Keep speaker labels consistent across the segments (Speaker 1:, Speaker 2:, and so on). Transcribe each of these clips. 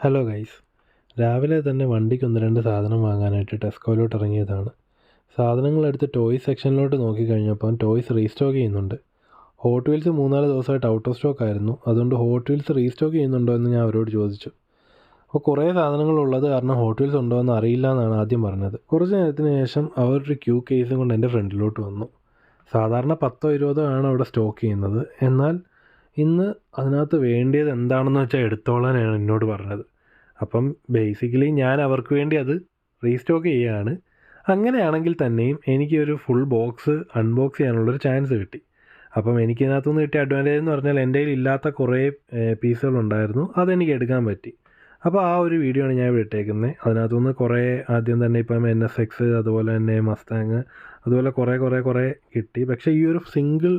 Speaker 1: Hello guys, രാവിലെ തന്നെ വണ്ടിക്ക് 1-2 സാധനം വാങ്ങാനായിട്ട് ടെസ്കോയിലോട്ട് ഇറങ്ങിയതാണ്. സാധനങ്ങളെടുത്ത് ടോയ്സ് സെക്ഷനിലോട്ട് നോക്കിക്കഴിഞ്ഞപ്പോൾ ടോയ്സ് റീസ്റ്റോക്ക് ചെയ്യുന്നുണ്ട്. ഹോട്ട് വീൽസ് 3-4 ദിവസമായിട്ട് ഔട്ട് ഓഫ് സ്റ്റോക്ക് ആയിരുന്നു. അതുകൊണ്ട് ഹോട്ട് വീൽസ് റീസ്റ്റോക്ക് ചെയ്യുന്നുണ്ടോ എന്ന് ഞാൻ അവരോട് ചോദിച്ചു. അപ്പോൾ കുറേ സാധനങ്ങളുള്ളത് കാരണം ഹോട്ട് വീൽസ് ഉണ്ടോ എന്ന് അറിയില്ല എന്നാണ് ആദ്യം പറഞ്ഞത്. കുറച്ച് നേരത്തിന് ശേഷം അവരൊരു ക്യൂ കേസും കൊണ്ട് എൻ്റെ ഫ്രണ്ടിലോട്ട് വന്നു. സാധാരണ 10-20 ആണ് അവിടെ സ്റ്റോക്ക് ചെയ്യുന്നത്. എന്നാൽ ഇന്ന് അതിനകത്ത് വേണ്ടിയത് എന്താണെന്ന് വെച്ചാൽ എടുത്തോളാനാണ് എന്നോട് പറഞ്ഞത്. അപ്പം ബേസിക്കലി ഞാൻ അവർക്ക് വേണ്ടി അത് റീസ്റ്റോക്ക് ചെയ്യുകയാണ്. അങ്ങനെയാണെങ്കിൽ തന്നെയും എനിക്കൊരു ഫുൾ ബോക്സ് അൺബോക്സ് ചെയ്യാനുള്ളൊരു ചാൻസ് കിട്ടി. അപ്പം എനിക്കിതിനകത്തുനിന്ന് കിട്ടിയ അഡ്വാൻറ്റേജ് എന്ന് പറഞ്ഞാൽ എൻ്റെ കയ്യിൽ ഇല്ലാത്ത കുറേ പീസുകളുണ്ടായിരുന്നു, അതെനിക്ക് എടുക്കാൻ പറ്റി. അപ്പോൾ ആ ഒരു വീഡിയോ ആണ് ഞാൻ ഇവിടെ ഇട്ടേക്കുന്നത്. അതിനകത്തുനിന്ന് കുറേ ആദ്യം തന്നെ ഇപ്പം NSX, അതുപോലെ തന്നെ മസ്താങ്, അതുപോലെ കുറേ കിട്ടി. പക്ഷേ ഈ ഒരു സിംഗിൾ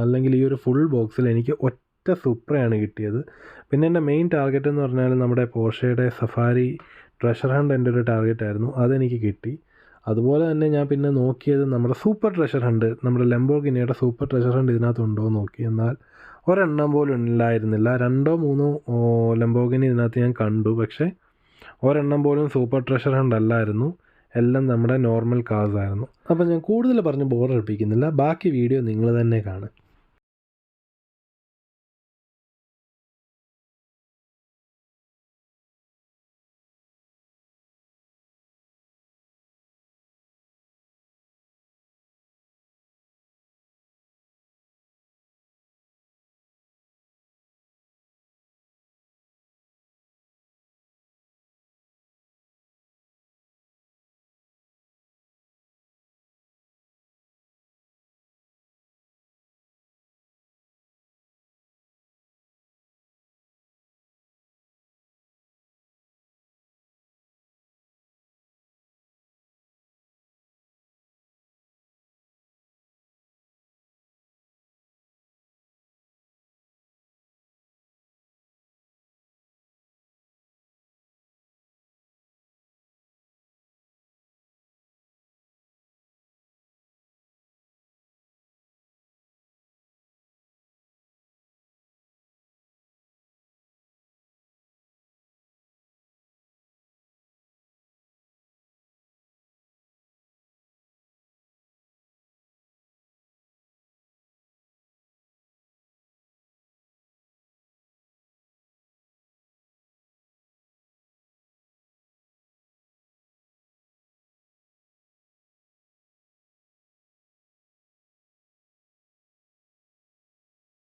Speaker 1: അല്ലെങ്കിൽ ഈ ഒരു ഫുൾ ബോക്സിൽ എനിക്ക് ഒറ്റ സൂപ്രയാണ് കിട്ടിയത്. പിന്നെ എൻ്റെ മെയിൻ ടാർഗറ്റ് എന്ന് പറഞ്ഞാൽ നമ്മുടെ പോർഷയുടെ സഫാരി ട്രഷർ ഹണ്ട് എൻ്റെ ഒരു ടാർഗറ്റ് ആയിരുന്നു, അതെനിക്ക് കിട്ടി. അതുപോലെ തന്നെ ഞാൻ പിന്നെ നോക്കിയത് നമ്മുടെ സൂപ്പർ ട്രഷർ ഹണ്ട്, നമ്മുടെ ലംബോർഗിനിയുടെ സൂപ്പർ ട്രഷർ ഹണ്ട് ഇതിനകത്തുണ്ടോ എന്ന് നോക്കി. എന്നാൽ ഒരെണ്ണം പോലും ഇല്ലായിരുന്നില്ല. 2-3 ലംബോർഗിനി ഇതിനകത്ത് ഞാൻ കണ്ടു, പക്ഷേ ഒരെണ്ണം പോലും സൂപ്പർ ട്രഷർ ഹണ്ട് അല്ലായിരുന്നു. എല്ലാം നമ്മുടെ നോർമൽ കാർസ് ആയിരുന്നു. അപ്പം ഞാൻ കൂടുതൽ പറഞ്ഞ് ബോറടിപ്പിക്കുന്നില്ല, ബാക്കി വീഡിയോ നിങ്ങൾ തന്നെ കാണും.